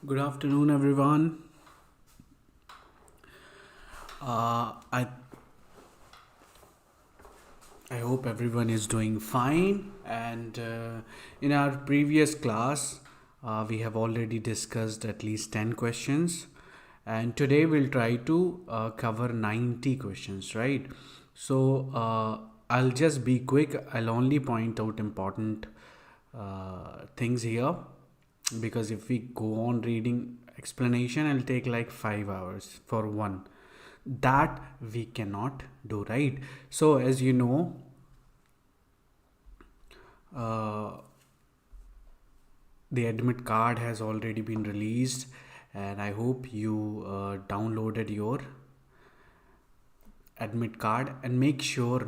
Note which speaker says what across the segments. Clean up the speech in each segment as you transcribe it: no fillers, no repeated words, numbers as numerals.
Speaker 1: Good afternoon, everyone. Uh, I I hope everyone is doing fine. And in our previous class, we have already discussed at least 10 questions, and today we'll try to cover 90 questions. Right? So I'll just be quick. I'll only point out important things here because if we go on reading explanation, it'll take like 5 hours for one. That we cannot do, right? So as you know, uh, the admit card has already been released, and I hope you downloaded your admit card, and make sure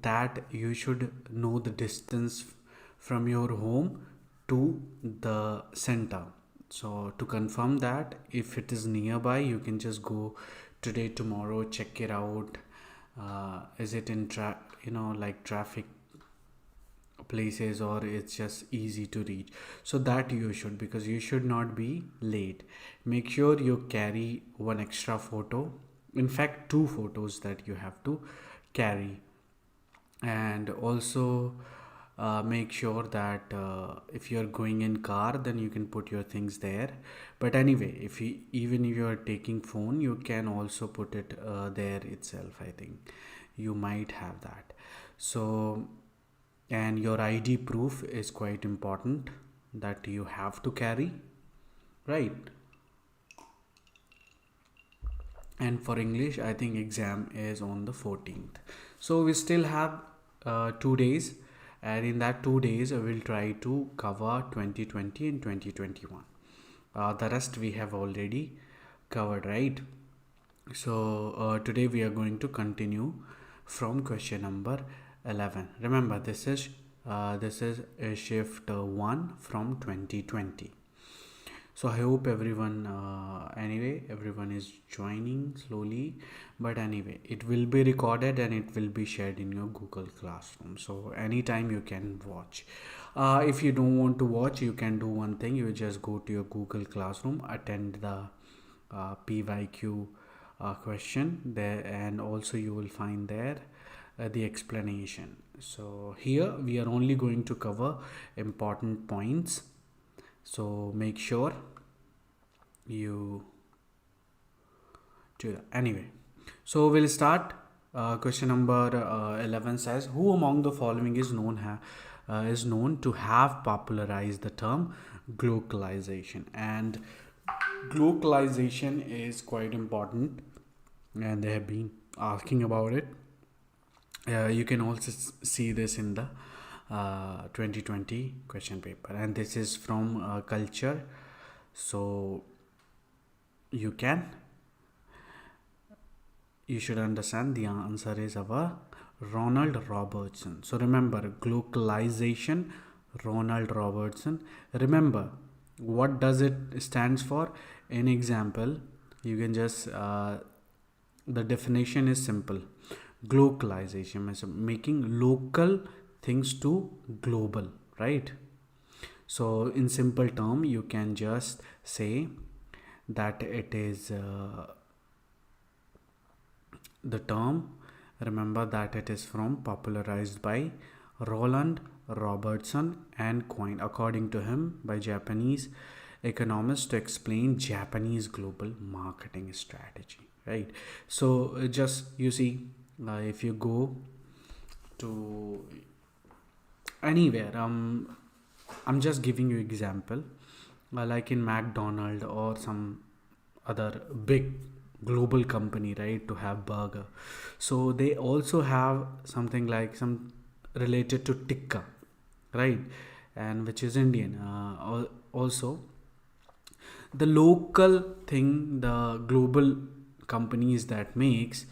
Speaker 1: that you should know the distance from your home to the center. So to confirm that, if it is nearby, you can just go today, tomorrow, check it out. Is it in like traffic places, or it's just easy to reach? So that you should, because you should not be late. Make sure you carry one extra photo, in fact two photos that you have to carry. And also make sure that if you're going in car, then you can put your things there. But anyway, if you, even if you are taking phone, you can also put it there itself. I think you might have that. So, and your ID proof is quite important, that you have to carry, right? And for English, I think exam is on the 14th. So we still have 2 days, and in that 2 days I will try to cover 2020 and 2021. The rest we have already covered, right? So today we are going to continue from question number 11. Remember, this is a shift 1 from 2020. So I hope everyone, everyone is joining slowly. But anyway, it will be recorded and it will be shared in your Google Classroom. So anytime you can watch. If you don't want to watch, you can do one thing. You just go to your Google Classroom, attend the PYQ question there, and also you will find there the explanation. So here we are only going to cover important points, so make sure you do that. Anyway, so we'll start. Question number 11 says, who among the following is known to have popularized the term globalization? And globalization is quite important, and they have been asking about it. You can also see this in the 2020 question paper, and this is from culture. So you should understand the answer is our Ronald Robertson. So remember, globalization, Ronald Robertson. Remember, what does it stands for? In example, you can just the definition is simple. Globalization is making local things to global, right? So in simple term, you can just say that it is the term. Remember that it is from popularized by Roland Robertson and coined, according to him, by Japanese economists to explain Japanese global marketing strategy, right? So just you see, if you go to anywhere, I'm just giving you example, like in McDonald or some other big global company, right, to have burger. So they also have something like some related to tikka, right, and which is Indian. Also, the local thing the global companies that makes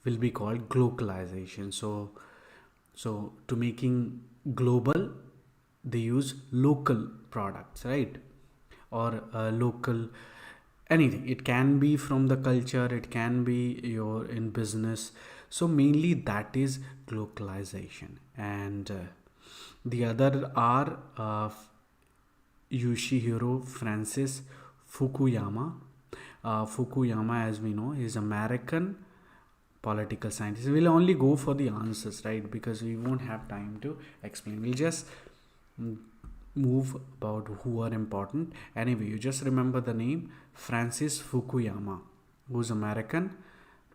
Speaker 1: will be called globalization. So to making global, they use local products, right, or local anything. It can be from the culture, it can be your in business. So mainly that is globalization. And the other are Yoshihiro Francis Fukuyama. Fukuyama, as we know, is American political scientist. We'll only go for the answers, right? Because we won't have time to explain. We'll just move about who are important. Anyway, you just remember the name Francis Fukuyama, who's American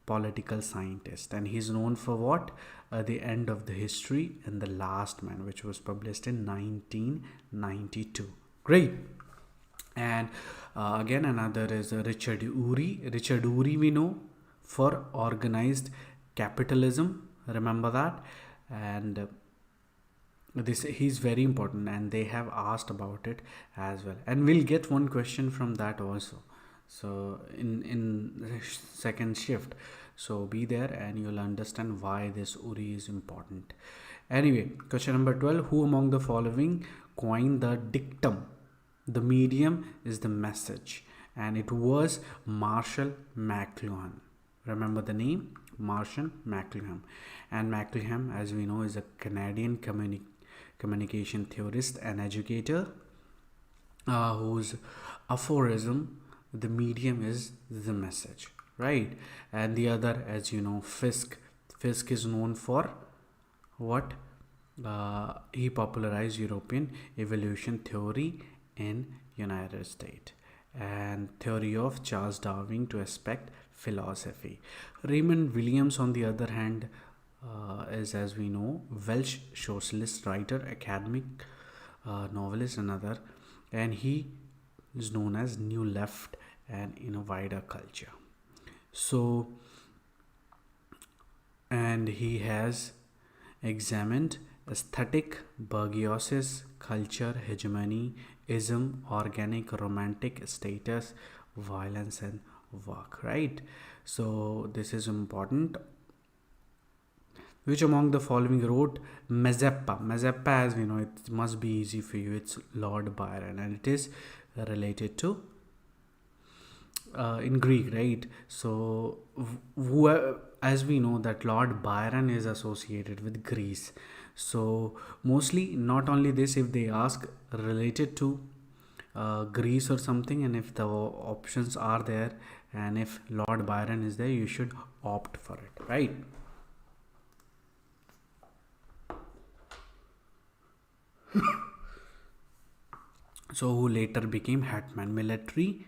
Speaker 1: political scientist, and he's known for what? The End of the History and The Last Man, which was published in 1992. Great. And again, another is Richard Urey. Richard Urey, we know for organized capitalism. Remember that. And this, he's very important, and they have asked about it as well, and we'll get one question from that also. So in second shift, so be there and you'll understand why this Uri is important. Anyway, question number 12: who among the following coined the dictum, the medium is the message? And it was Marshall McLuhan. Remember the name? Marshall McLuhan. And McLuhan, as we know, is a Canadian communication theorist and educator, whose aphorism, the medium is the message, right? And the other, as you know, Fisk is known for what? He popularized European evolution theory in United States, and theory of Charles Darwin to aspect philosophy. Raymond Williams, on the other hand, is, as we know, Welsh socialist writer, academic, novelist, another, and he is known as New Left and in a wider culture. So, and he has examined aesthetic, bourgeoisie, culture, hegemony, ism, organic, romantic, status, violence, and work, right? So this is important. Which among the following wrote Mazeppa? Mazeppa, as we know, it must be easy for you. It's Lord Byron, and it is related to in Greek, right? So, as we know that Lord Byron is associated with Greece. So, mostly not only this, if they ask related to Greece or something, and if the options are there, and if Lord Byron is there, you should opt for it, right? So, who later became hetman, military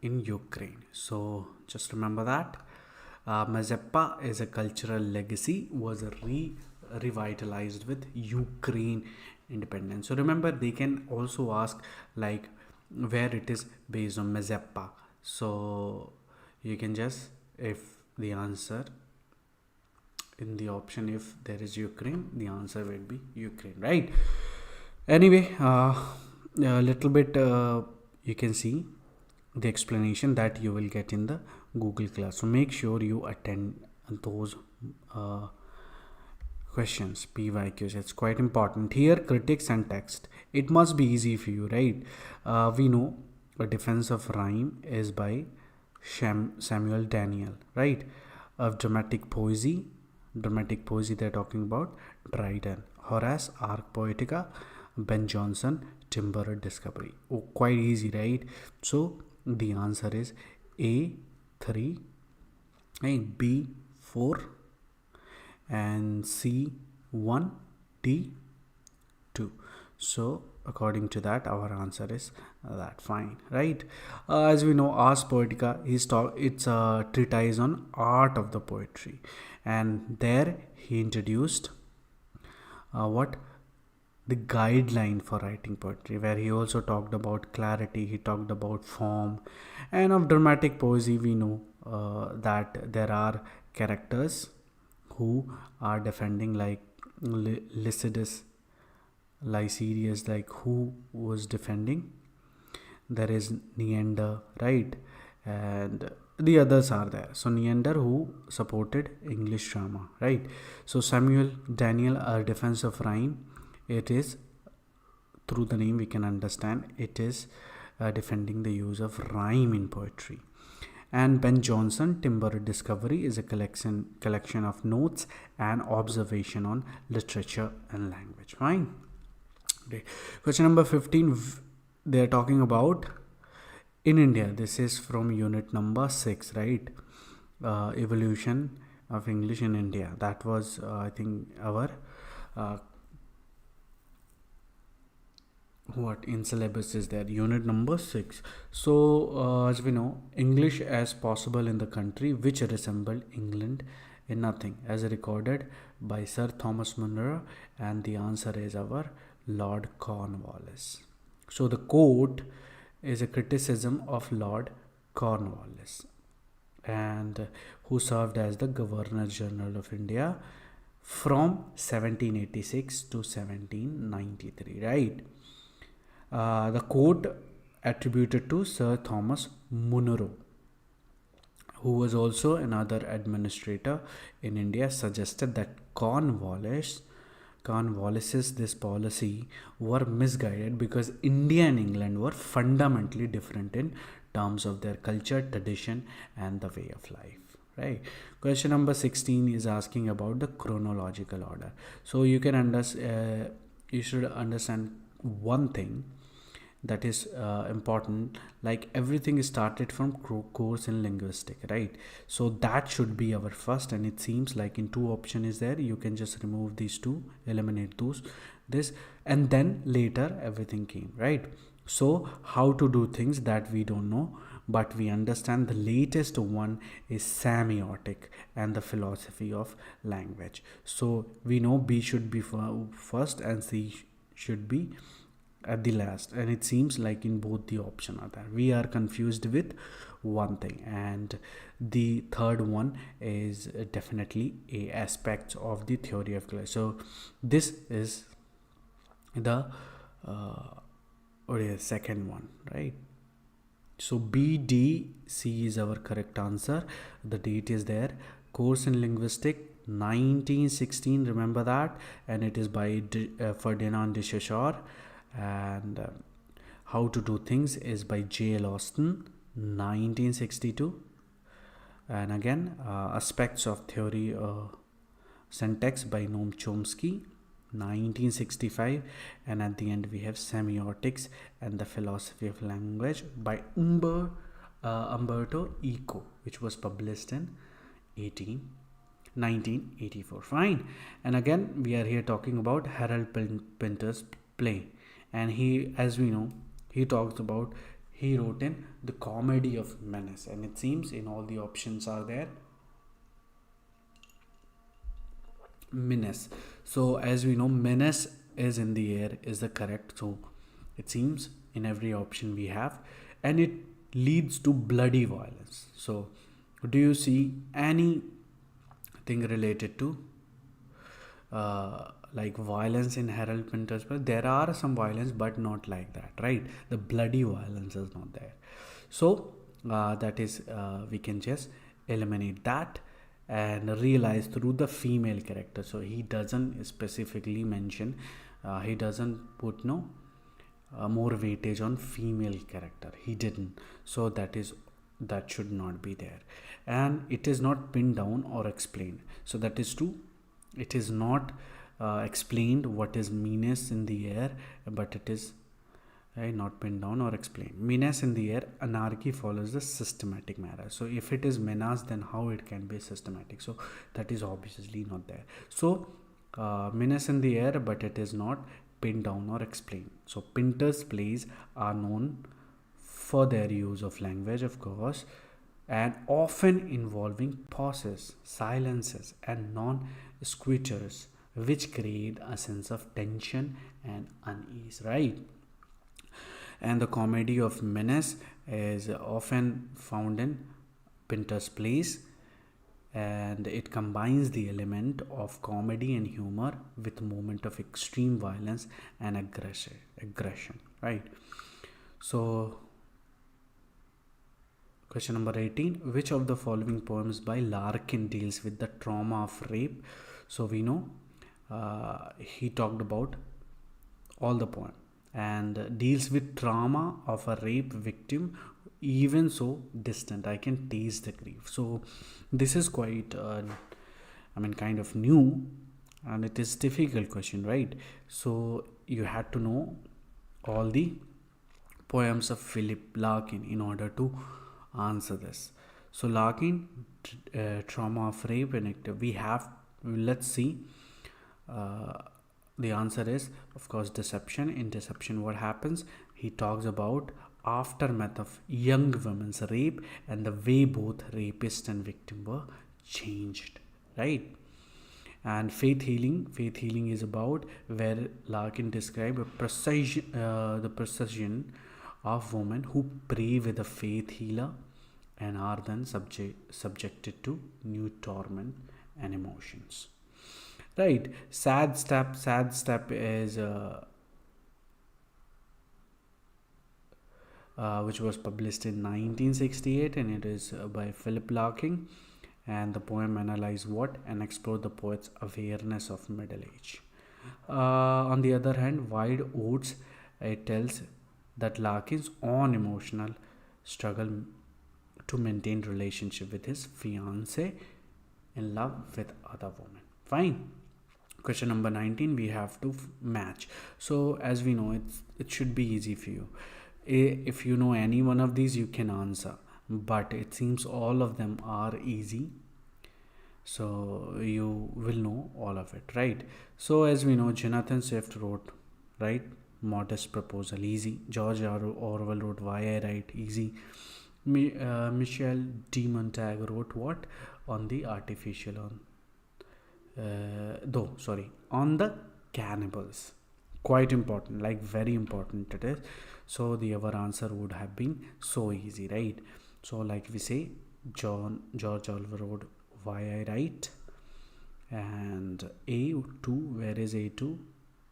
Speaker 1: in Ukraine. So just remember that. Mazeppa is a cultural legacy, was revitalized with Ukraine independence. So remember, they can also ask like where it is based on Mazeppa. So you can just, if the answer in the option, if there is Ukraine, the answer will be Ukraine, right? Anyway, a little bit you can see the explanation that you will get in the Google class. So make sure you attend those questions, PYQs. It's quite important. Here, critics and text. It must be easy for you, right? We know A Defense of Rhyme is by Samuel Daniel, right? Of dramatic poesy they're talking about Dryden. Horace, Arc Poetica, Ben Jonson, Timber Discovery. Oh, quite easy, right? So the answer is A3, B4, and C1, D2. So according to that, our answer is that. Fine, right? As we know, Ars Poetica it's a treatise on art of the poetry, and there he introduced the guideline for writing poetry, where he also talked about clarity, he talked about form. And of dramatic poesy, we know that there are characters who are defending, like Lycidas, Lycidius, like who was defending. There is Neander, right? And the others are there. So Neander, who supported English drama, right? So Samuel Daniel, A Defense of Rhyme, it is, through the name we can understand, it is defending the use of rhyme in poetry. And Ben Jonson, Timber Discovery, is a collection of notes and observation on literature and language. Fine. Okay. Question number 15. they are talking about in India. This is from unit number 6, right? Evolution of English in India. That was, I think, our uh, what in syllabus is there, unit number 6. So as we know, English as possible in the country which resembled England in nothing, as recorded by Sir Thomas Munro, and the answer is our Lord Cornwallis. So the quote is a criticism of Lord Cornwallis, and who served as the Governor General of India from 1786 to 1793, right? The quote attributed to Sir Thomas Munro, who was also another administrator in India, suggested that Cornwallis's this policy were misguided because India and England were fundamentally different in terms of their culture, tradition, and the way of life. Right. Question number 16 is asking about the chronological order. So you can you should understand one thing that is important, like everything is started from course in linguistic, right? So that should be our first, and it seems like in two option is there, you can just remove these two, eliminate this, and then later everything came, right? So how to do things that we don't know, but we understand the latest one is semiotic and the philosophy of language. So we know B should be first and C should be at the last, and it seems like in both the option are there. We are confused with one thing, and the third one is definitely a aspect of the theory of class. So this is the second one, right? So B, D, C is our correct answer. The date is there. Course in linguistic 1916, remember that, and it is by Ferdinand de Saussure. And How to Do Things is by J.L. Austin, 1962. And again, Aspects of Theory Syntax by Noam Chomsky, 1965. And at the end we have Semiotics and the Philosophy of Language by Umberto Eco, which was published in 1984. Fine. And again, we are here talking about Harold Pinter's play, and he, as we know, he talks about, he wrote in the Comedy of Menace, and it seems in all the options are there menace. So as we know, menace is in the air is the correct, so it seems in every option we have, and it leads to bloody violence. So do you see anything related to like violence in Harold Pinter's play? There are some violence, but not like that, right? The bloody violence is not there. So that is we can just eliminate that and realize through the female character. So he doesn't specifically mention, he doesn't put more weightage on female character, he didn't. So that should not be there, and it is not pinned down or explained. So that is true, it is not explained what is menace in the air, but it is not pinned down or explained. Menace in the air, anarchy follows the systematic manner. So if it is menace, then how it can be systematic? So that is obviously not there. So menace in the air, but it is not pinned down or explained. So Pinter's plays are known for their use of language, of course, and often involving pauses, silences, and non-sequiturs, which create a sense of tension and unease, right? And the Comedy of Menace is often found in Pinter's plays, and it combines the element of comedy and humor with moment of extreme violence and aggression, right? So question number 18, which of the following poems by Larkin deals with the trauma of rape? So we know he talked about all the poem and deals with trauma of a rape victim, even so distant I can taste the grief. So this is quite kind of new, and it is difficult question, right? So you had to know all the poems of Philip Larkin in order to answer this. So Larkin, trauma of rape and let's see. Uh, the answer is, of course, deception. In deception, what happens? He talks about aftermath of young women's rape and the way both rapist and victim were changed, right? And faith healing is about where Larkin described the precision of women who pray with a faith healer and are then subjected to new torment and emotions. Right. Sad step is which was published in 1968, and it is by Philip Larkin. And the poem analyzed what and explored the poet's awareness of middle age. On the other hand, Wide Oats, it tells that Larkin's own emotional struggle to maintain relationship with his fiancée in love with other women. Fine. Question number 19, we have to match. So as we know, it should be easy for you. If you know any one of these, you can answer, but it seems all of them are easy, so you will know all of it, right? So as we know, Jonathan Swift wrote, right, Modest Proposal, easy. George Orwell wrote Why I Write, easy. Michel de Montaigne wrote what? On the artificial on the cannibals. Quite important, like very important it is. So our answer would have been so easy, right? So like we say, George Orwell wrote Why I Write, and A2, where is A2?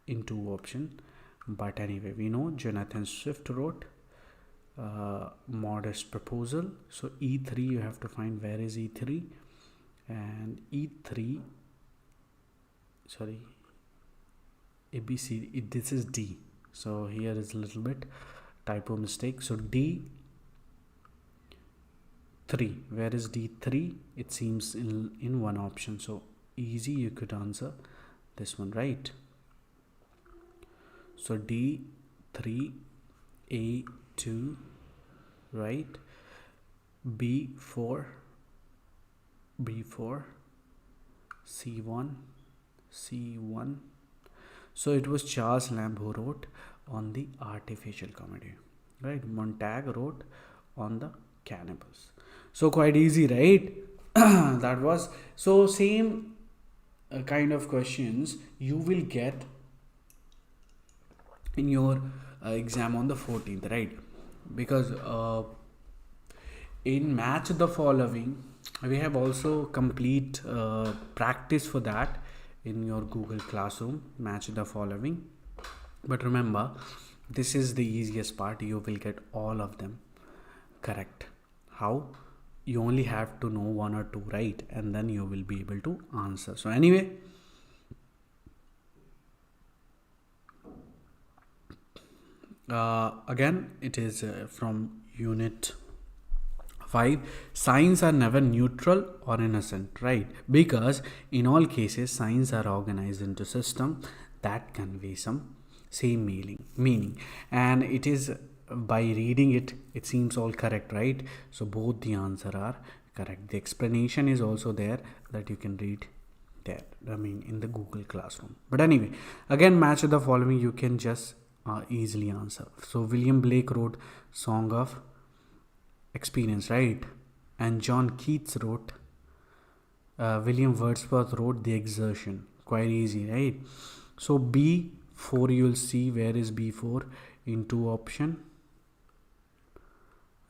Speaker 1: In two option. But anyway, we know Jonathan Swift wrote Modest Proposal. So E3, you have to find where is E3, and E3, sorry, ABC, this is D. So here is a little bit typo mistake. So D3, where is D3? It seems in one option. So easy, you could answer this one, right? So D3, A2, right? B4, C1. So it was Charles Lamb who wrote on the artificial comedy, right? Montaigne wrote on the cannibals. So quite easy, right? That was so same kind of questions you will get in your exam on the 14th, right? Because in Match the Following, we have also complete practice for that in your Google Classroom, Match the Following. But remember, this is the easiest part. You will get all of them correct. How? You only have to know one or two, right? And then you will be able to answer. So anyway, again, it is from Unit 5. Signs are never neutral or innocent, right? Because in all cases, signs are organized into system that convey some same meaning, and it is by reading it seems all correct, right? So both the answer are correct. The explanation is also there that you can read there, in the Google Classroom. But anyway, again, Match the Following, you can just easily answer. So William Blake wrote Song of Experience, right? And John Keats wrote William Wordsworth wrote The Exertion. Quite easy, right? So B4, you'll see where is B4 in two option,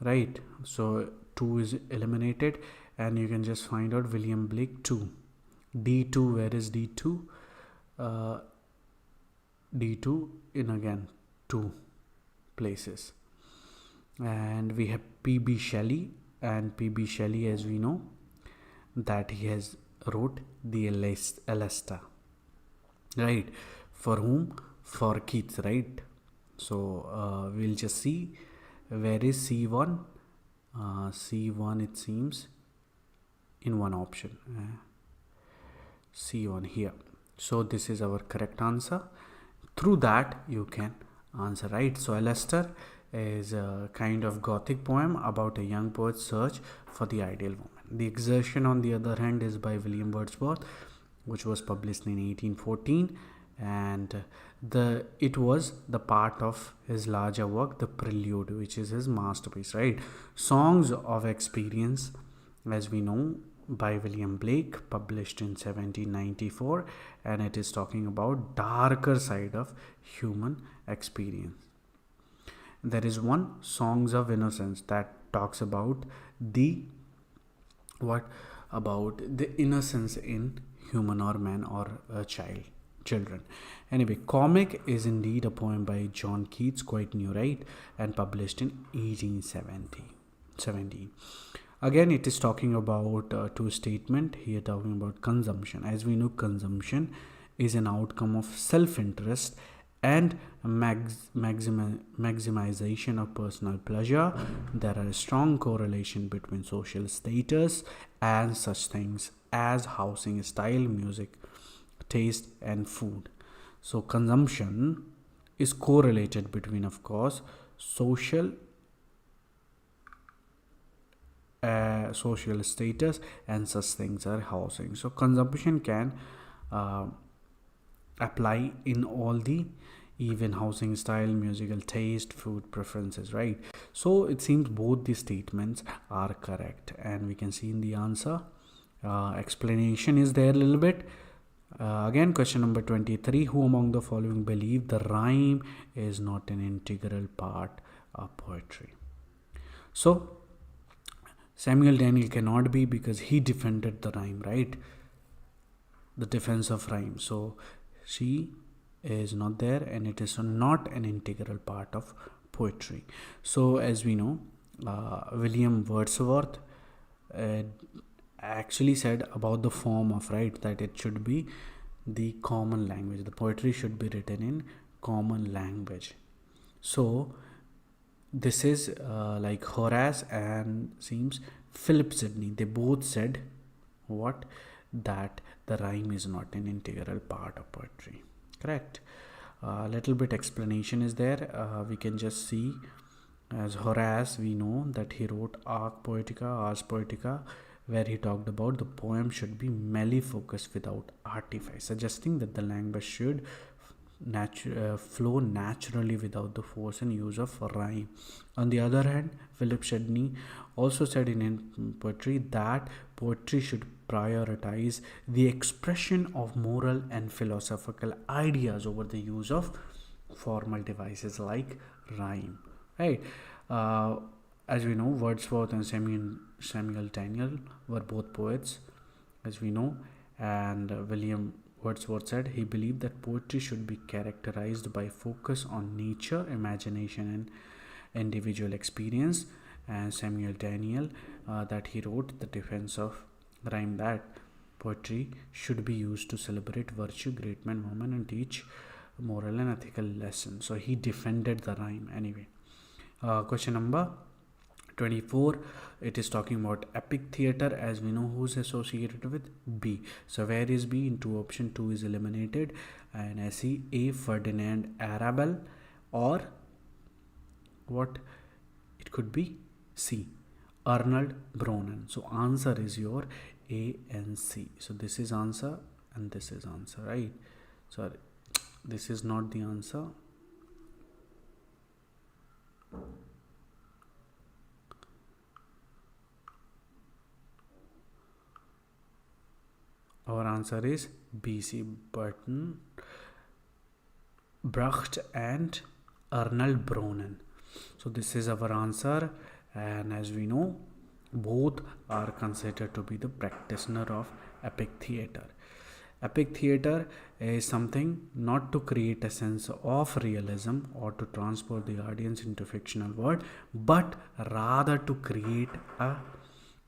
Speaker 1: right? So 2 is eliminated, and you can just find out William Blake 2. D2, where is D2? D2 in again 2 places. And we have P.B. Shelley, and P.B. Shelley, as we know, that he has wrote the Alesta, right? For whom? For Keats, right? So we'll just see where is C1. C1, it seems in one option. C1 here. So this is our correct answer. Through that you can answer, right? So Alester is a kind of gothic poem about a young poet's search for the ideal woman. The Exertion, on the other hand, is by William Wordsworth, which was published in 1814, and it was the part of his larger work, The Prelude, which is his masterpiece, right? Songs of Experience, as we know, by William Blake, published in 1794, and it is talking about darker side of human experience. There is one, Songs of Innocence, that talks about the innocence in human or man or children. Anyway, Comic is indeed a poem by John Keats, quite new, right, and published in 1817. Again, it is talking about two statement here, talking about consumption. As we know, consumption is an outcome of self-interest and maximization of personal pleasure. There are a strong correlation between social status and such things as housing style, music taste, and food. So consumption is correlated between, of course, social status and such things are housing. So consumption can apply in all the even housing style, musical taste, food preferences, right? So it seems both the statements are correct, and we can see in the answer explanation is there a little bit. Again, question number 23, who among the following believe the rhyme is not an integral part of poetry? So Samuel Daniel cannot be, because he defended the rhyme, right? The defense of rhyme. So she is not there, and it is not an integral part of poetry. So as we know, William Wordsworth actually said about the form of, right, that it should be the common language. The poetry should be written in common language. So this is like Horace and seems Philip Sidney. They both said what? That the rhyme is not an integral part of poetry. Correct. Little bit explanation is there. We can just see, as Horace, we know that he wrote Ars Poetica, where he talked about the poem should be merely focused without artifice, suggesting that the language should flow naturally without the force and use of rhyme. On the other hand, Philip Sidney also said in poetry that poetry should prioritize the expression of moral and philosophical ideas over the use of formal devices like rhyme, right? As we know, Wordsworth and Samuel Daniel were both poets, as we know, and William Wordsworth said he believed that poetry should be characterized by focus on nature, imagination, and individual experience. And Samuel Daniel, that he wrote the defense of rhyme, that poetry should be used to celebrate virtue, great men, women, and teach moral and ethical lessons. So he defended the rhyme. Anyway, question number 24, it is talking about epic theater. As we know, who's associated with B. So where is B? In two option, 2 is eliminated, and I see A, Ferdinand Arabel, or what? It could be C, Arnold Bronen. So answer is your A and C. So this is answer and this is answer, right? Sorry, this is not the answer. Our answer is B.C. Burton, Brecht, and Arnold Bronen. So this is our answer, and as we know, both are considered to be the practitioner of epic theater. Epic theater is something not to create a sense of realism or to transport the audience into fictional world, but rather to create a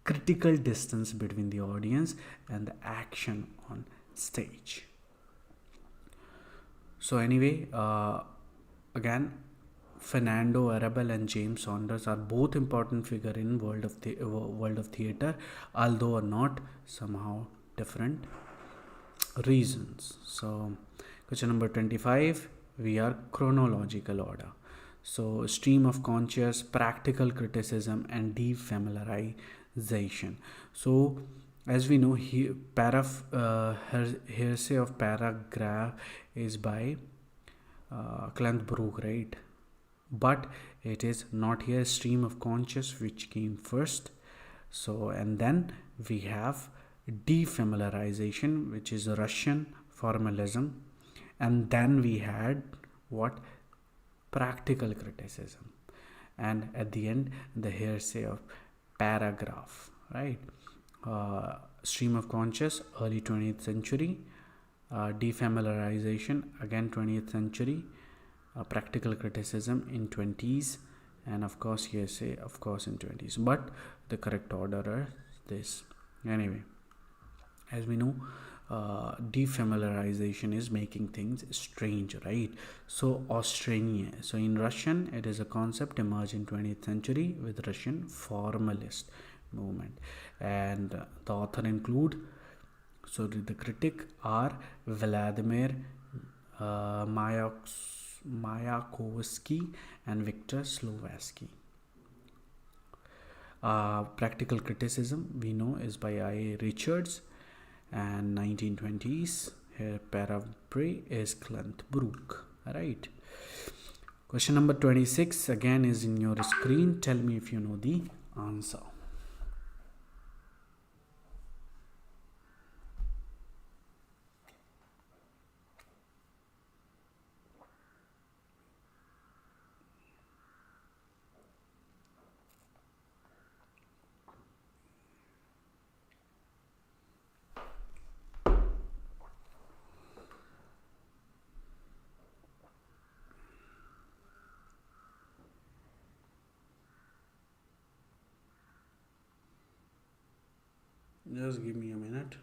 Speaker 1: critical distance between the audience and the action on stage. So anyway, again, Fernando Arrabal and James Saunders are both important figure in world of theater, although are not somehow different reasons. So question number 25, we are chronological order. So stream of conscious, practical criticism, and defamiliarization. So as we know, hearsay of paragraph is by Klantbrook, right? But it is not here stream of conscious which came first. So and then we have defamiliarization, which is Russian formalism, and then we had what, practical criticism, and at the end the hearsay of paragraph, right? Stream of conscious, early 20th century, defamiliarization again 20th century, practical criticism in 20s, and of course hearsay of course in 20s, but the correct order is this. Anyway, as we know, defamiliarization is making things strange, right? So Australian, so in Russian it is a concept emerged in 20th century with Russian formalist movement, and the author include, so the critic are Vladimir Mayakovsky and Victor Slovatsky. Practical criticism we know is by I. Richards, and 1920s here paraphrase is Klantbrook, right? Question number 26 again is in your screen. Tell me if you know the answer. Just give me a minute.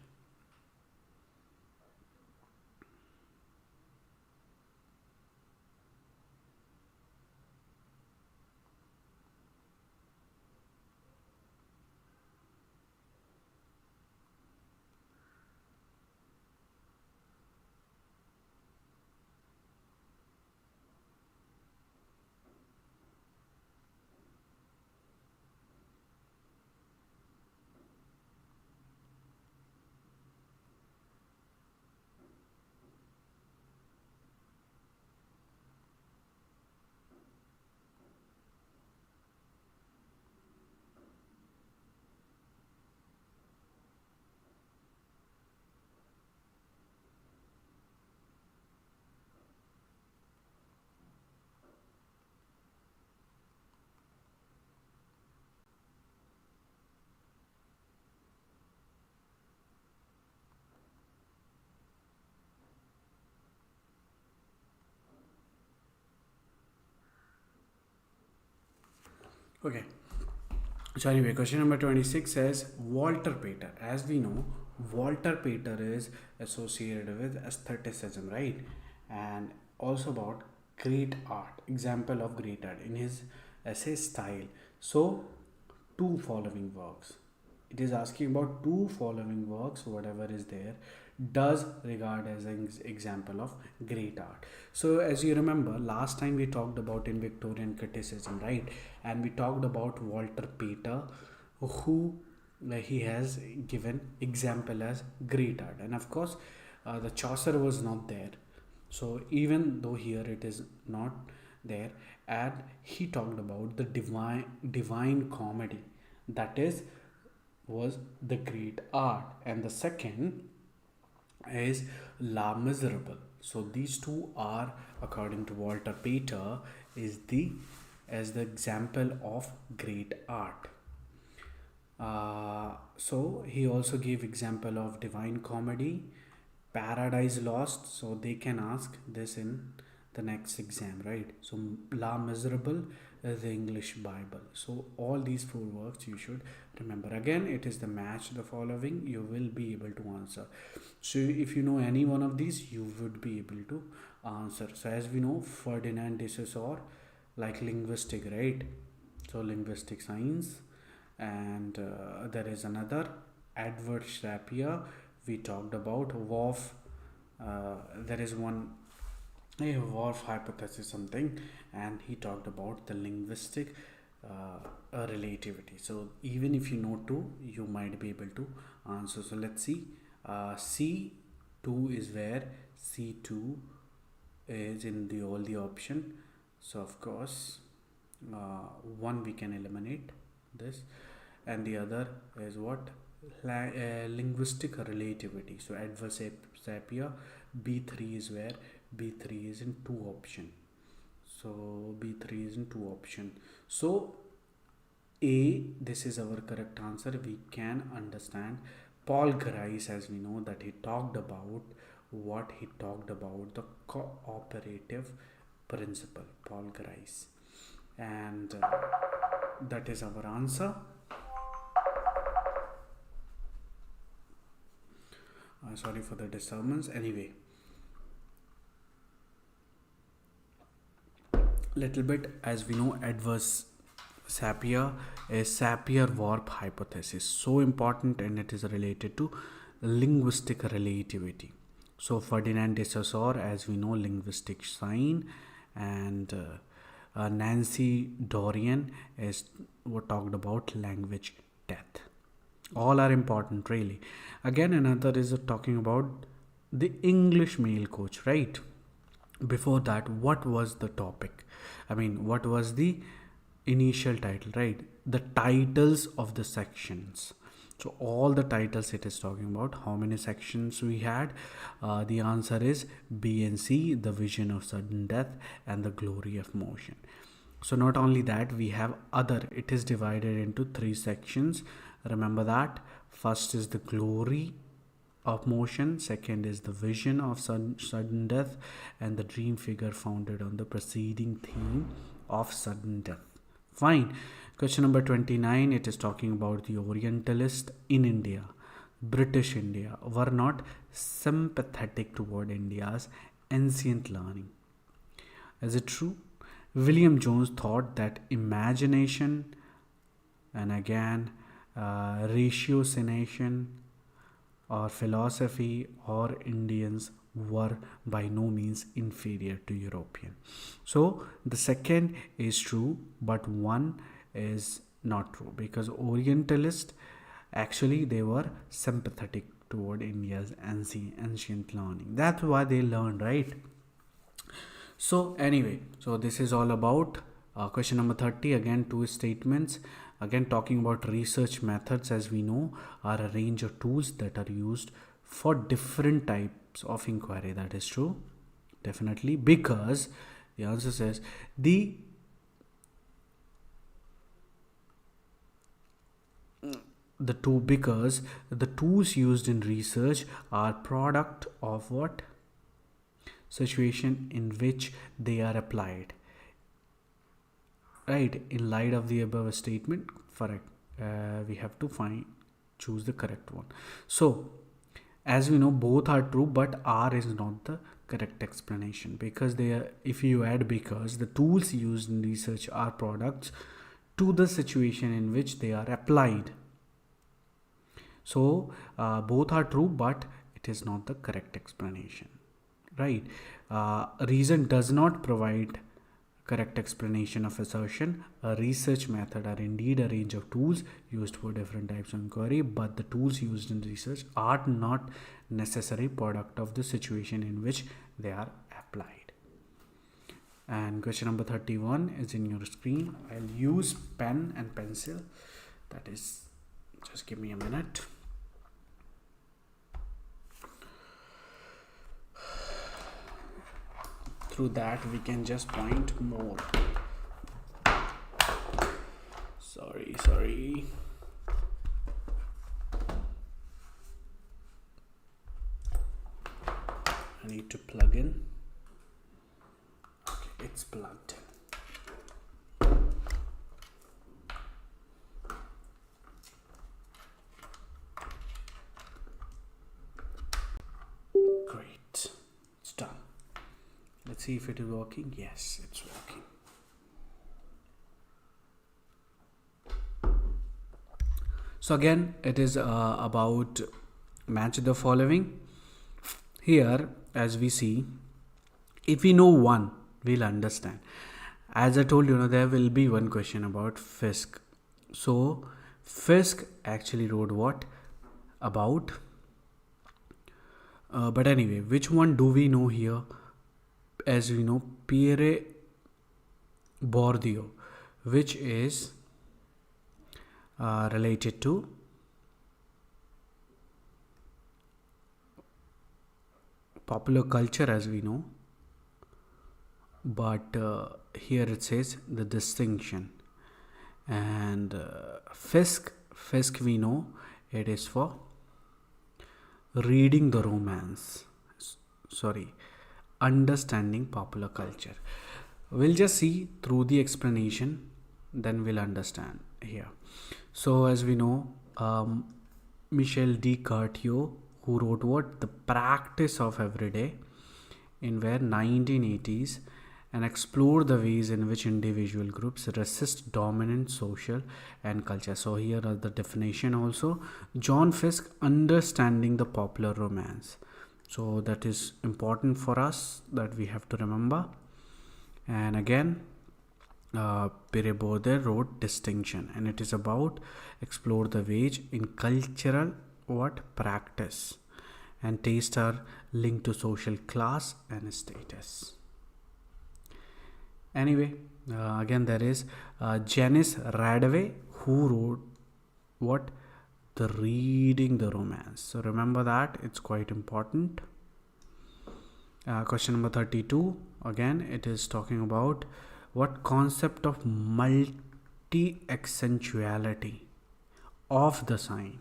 Speaker 1: Okay. So anyway, question number 26 says Walter Pater. As we know, Walter Pater is associated with aestheticism, right? And also about great art, example of great art in his essay style. So, two following works. It is asking about two following works, whatever is there, does regard as an example of great art. So, as you remember, last time we talked about in Victorian criticism, right? And we talked about Walter Pater, who he has given example as great art, and of course, the Chaucer was not there. So, even though here it is not there, and he talked about the divine comedy, that is was the great art, and the second is La Miserable. So these two are, according to Walter Pater, is the as the example of great art. So he also gave example of Divine Comedy, Paradise Lost. So they can ask this in the next exam, right? So La Miserable is the English Bible. So all these four works you should remember. Again, it is the match the following. You will be able to answer. So if you know any one of these, you would be able to answer. So as we know, Ferdinand de Saussure, like linguistic, right? So linguistic science, and there is another Edward Shapier. We talked about Wolf. There is one a Worf hypothesis something, and he talked about the linguistic relativity. So even if you know two, you might be able to answer. So let's see. C2 is where C2 is in the all the option. So of course, one we can eliminate this, and the other is what, linguistic relativity. So adverse sapia, B3 is where B3 is in two option. So B3 is in two option. So A, this is our correct answer. We can understand Paul Grice, as we know that he talked about what he talked about, the cooperative principle, Paul Grice, and that is our answer. Sorry for the disturbance. Anyway, little bit, as we know, adverse sapia is Sapir-Whorf hypothesis, so important, and it is related to linguistic relativity. So Ferdinand de Saussure, as we know, linguistic sign, and Nancy Dorian is what talked about language death. All are important, really. Again, another is talking about the English male coach, right? Before that, what was the topic? I mean, what was the initial title, right? The titles of the sections. So all the titles it is talking about. How many sections we had? The answer is B and C, the vision of sudden death and the glory of motion. So not only that, we have other, it is divided into three sections. Remember that. First is the glory of motion, second is the vision of sudden death, and the dream figure founded on the preceding theme of sudden death. Fine. Question number 29, it is talking about the Orientalists in India, British India, were not sympathetic toward India's ancient learning. Is it true? William Jones thought that imagination, and again ratiocination or philosophy or Indians were by no means inferior to European. So the second is true, but one is not true, because Orientalists actually they were sympathetic toward India's ancient learning. That's why they learned, right? So anyway, so this is all about question number 30. Again, two statements. Again, talking about research methods, as we know, are a range of tools that are used for different types of inquiry. That is true, definitely, because the answer says the because the tools used in research are product of what situation in which they are applied. Right, in light of the above statement, correct, we have to choose the correct one. So as we know, both are true, but R is not the correct explanation, because they are, if you add because, the tools used in research are products to the situation in which they are applied. So both are true, but it is not the correct explanation, right? Reason does not provide correct explanation of assertion. A research method are indeed a range of tools used for different types of inquiry, but the tools used in research are not necessary product of the situation in which they are applied. And question number 31 is in your screen. I'll use pen and pencil. That is, just give me a minute. Through that we can just point more. Sorry. I need to plug in. Okay, it's plugged in. Great, it's done. Let's see if it is working. Yes, it's working. So again, it is about match the following. Here, as we see, If we know one, we'll understand. As I told you, there will be one question about Fisk. So Fisk actually wrote what about? But anyway, which one do we know here? As we know, Pierre Bourdieu, which is related to popular culture, as we know. But here it says the distinction. And Fisk we know it is for reading the romance. Sorry, understanding popular culture. We'll just see through the explanation, then we'll understand here. So as we know, Michel de Cartier, who wrote what? The Practice of Everyday in where 1980s, and explore the ways in which individual groups resist dominant social and culture. So here are the definition also. John Fiske, understanding the popular romance. So that is important for us, that we have to remember. And again, Pierre Bourdieu wrote Distinction, and it is about explore the ways in cultural what practice and taste are linked to social class and status. Anyway, again there is Janice Radaway, who wrote what? The Reading the Romance. So remember that, it's quite important. Question number 32, again it is talking about what concept of multi-accentuality of the sign.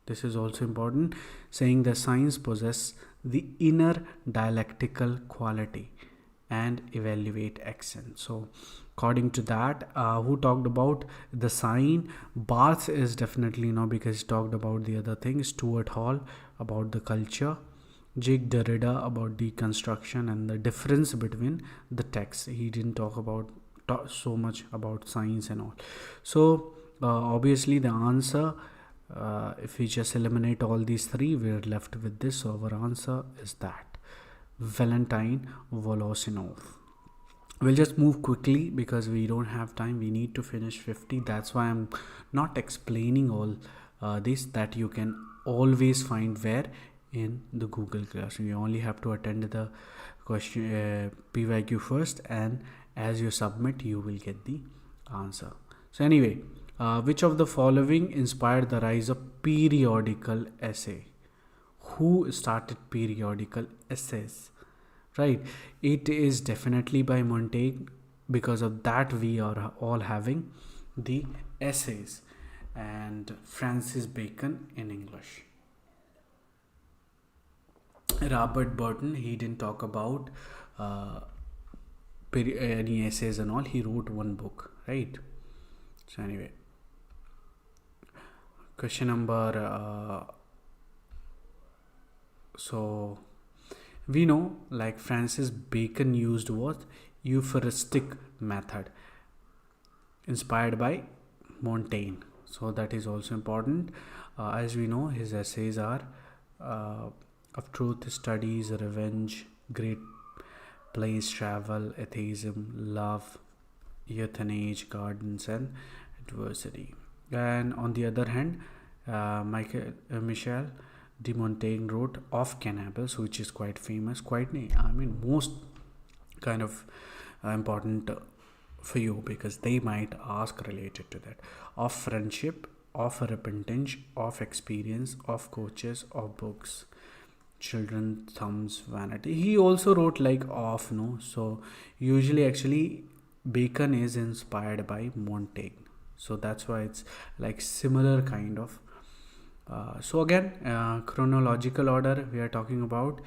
Speaker 1: This is also important, saying the signs possess the inner dialectical quality and evaluate accent. So according to that, who talked about the sign? Barthes is definitely because he talked about the other thing. Stuart Hall about the culture. Jacques Derrida about deconstruction and the difference between the texts. He didn't talk so much about science and all. So obviously the answer, if we just eliminate all these three, we're left with this. So our answer is that Valentin Volosinov. We'll just move quickly because we don't have time. We need to finish 50. That's why I'm not explaining all this, that you can always find where in the Google Classroom. You only have to attend the question PYQ first, and as you submit you will get the answer. So anyway, which of the following inspired the rise of periodical essay? Who started periodical essays? Right, it is definitely by Montaigne. Because of that we are all having the essays, and Francis Bacon in English. Robert Burton, he didn't talk about any essays and all. He wrote one book, right? So anyway, question number so we know like Francis Bacon used what? Euphemistic method inspired by Montaigne. So that is also important. As we know, his essays are of truth, studies, revenge, great place, travel, atheism, love, euthanasia, gardens, and adversity. And on the other hand, Michel de Montaigne wrote Of Cannabis, which is quite famous, most kind of important for you, because they might ask related to that. Of Friendship, of Repentance, of Experience, of Coaches, of Books, Children, Thumbs, Vanity. He also wrote like of, no? So usually actually Bacon is inspired by Montaigne. So that's why it's like similar kind of. So again, chronological order we are talking about.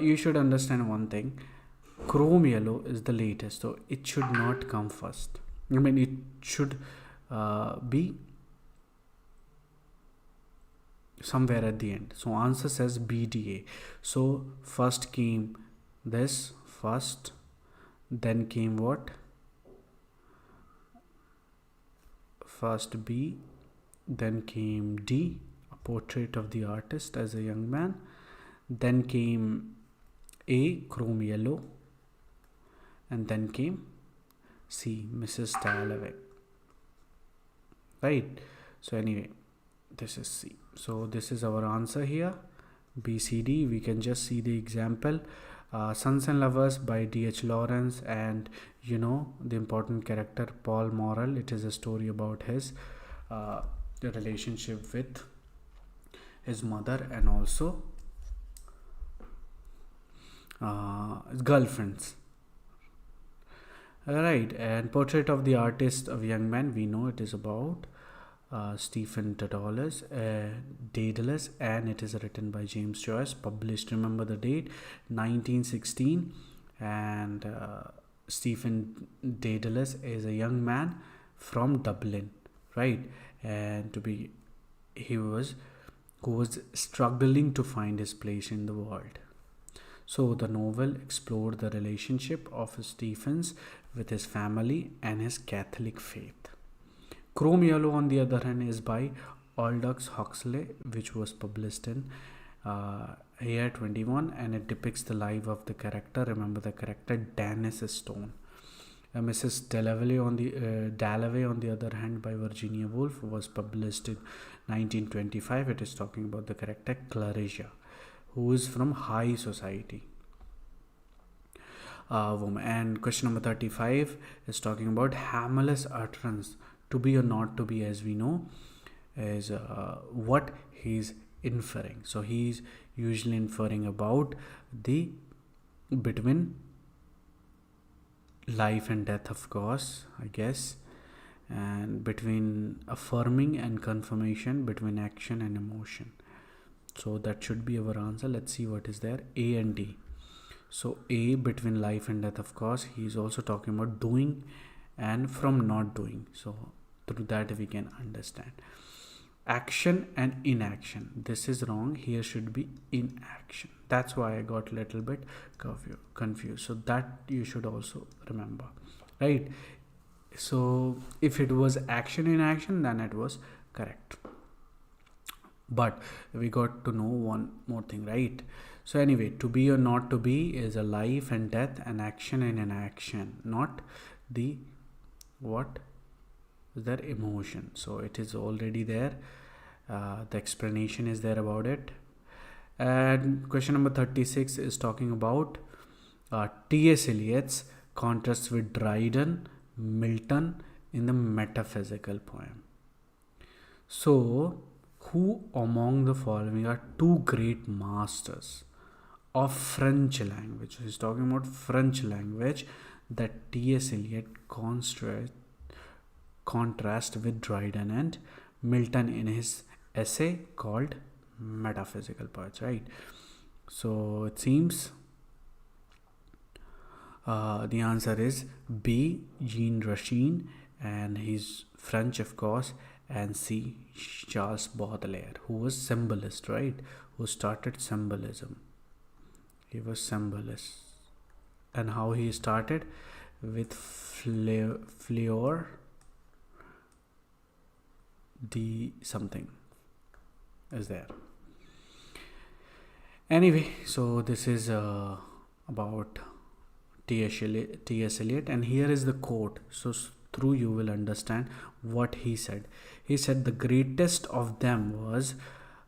Speaker 1: You should understand one thing. Chrome yellow is the latest, so it should not come first. It should be somewhere at the end. So answer says BDA. So first came this first, then came what? First B, then came D, a portrait of the artist as a young man. Then came A, chrome yellow. and then came C, Mrs. Dalloway, right? So anyway, this is C. So this is our answer here, B, C, D. We can just see the example. Sons and Lovers by D.H. Lawrence, and you know the important character Paul Morrell. It is a story about his relationship with his mother and also girlfriends. Right, and Portrait of the Artist of Young Man, we know it is about Stephen Daedalus, and it is written by James Joyce, published, remember the date, 1916. And Stephen Daedalus is a young man from Dublin, right? And who was struggling to find his place in the world. So the novel explored the relationship of Stephens with his family and his Catholic faith. Chrome Yellow, on the other hand, is by Aldous Huxley, which was published in year 21, and it depicts the life of the character. Remember the character Dennis Stone. Mrs. Dalloway, on the other hand, by Virginia Woolf, was published in 1925. It is talking about the character Clarissa, who is from high society woman. And question number 35 is talking about Hamlet's utterance, to be or not to be, as we know, is what he's inferring. So he's usually inferring about the between life and death, of course, I guess, and between affirming and confirmation, between action and emotion. So that should be our answer. Let's see what is there. A and D. So A, between life and death, of course. He is also talking about doing and from not doing. So through that we can understand. Action and inaction. This is wrong. Here should be inaction. That's why I got a little bit confused. So that you should also remember, right? So if it was action in action, then it was correct. But we got to know one more thing, right? So anyway, to be or not to be is a life and death, an action and an action, not the what is their emotion. So it is already there. The explanation is there about it. And question number 36 is talking about T.S. Eliot's contrast with Dryden, Milton in the metaphysical poem. So, who among the following are two great masters of French language? He's talking about French language that T.S. Eliot contrast with Dryden and Milton in his essay called Metaphysical Poets, right? So it seems the answer is B, Jean Racine, and he's French, of course, and C, Charles Baudelaire, who was symbolist, right? Who started symbolism. He was symbolist. And how he started? With Fleur de something is there. Anyway, so this is about T.S. Eliot, and here is the quote. So through you will understand what he said. He said the greatest of them was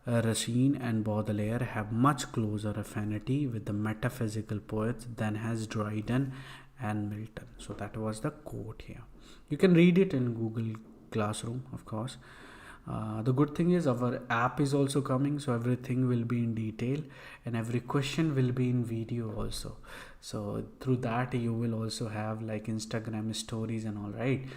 Speaker 1: Racine and Baudelaire have much closer affinity with the metaphysical poets than has Dryden and Milton. So that was the quote here. You can read it in Google Classroom, of course. The good thing is our app is also coming, so everything will be in detail and every question will be in video also. So through that you will also have like Instagram stories and all, right?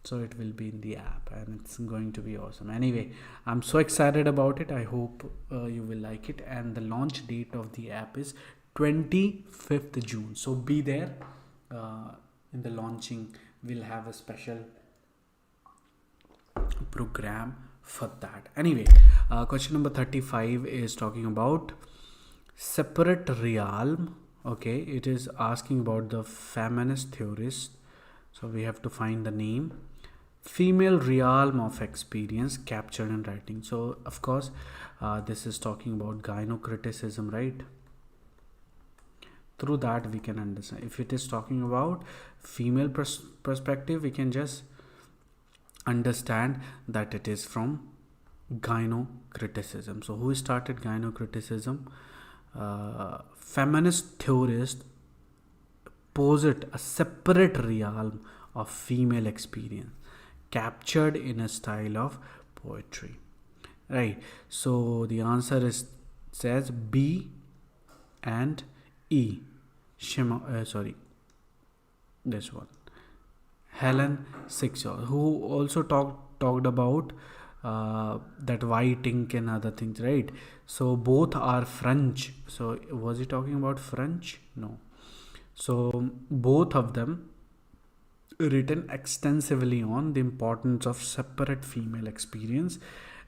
Speaker 1: So it will be in the app and it's going to be awesome. Anyway, I'm so excited about it. I hope you will like it, and the launch date of the app is 25th June. So be there in the launching. We'll have a special program for that. Anyway, question number 35 is talking about separate realm. Okay, it is asking about the feminist theorist, so we have to find the name. Female realm of experience captured in writing. So of course this is talking about gynocriticism, right? through that we can understand. If it is talking about female perspective, we can just understand that it is from gynocriticism. So who started gynocriticism? Feminist theorists posit a separate realm of female experience captured in a style of poetry, right? So the answer is says B and E. This one, Helen Sixel, who also talked about that white ink and other things, right? So both are French. So was he talking about French? No. So both of them written extensively on the importance of separate female experience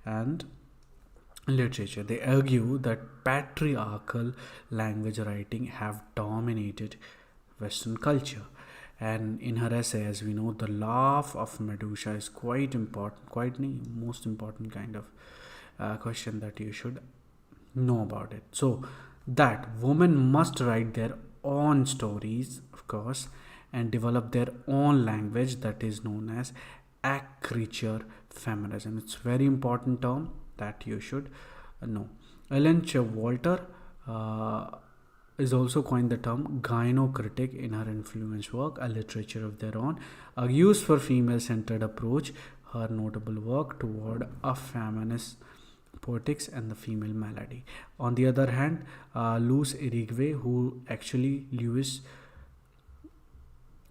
Speaker 1: and literature. They argue that patriarchal language writing have dominated Western culture. And in her essay, as we know, the laugh of Medusa is quite important, quite the most important kind of question that you should know about it. So that women must write their own stories, of course, and develop their own language, that is known as acreture feminism. It's very important term that you should know. Ellen Walter is also coined the term gynocritic in her influence work, A Literature of Their Own, a use for female-centered approach. Her notable work toward a feminist poetics and the female malady. On the other hand, Luce Irigwe, who actually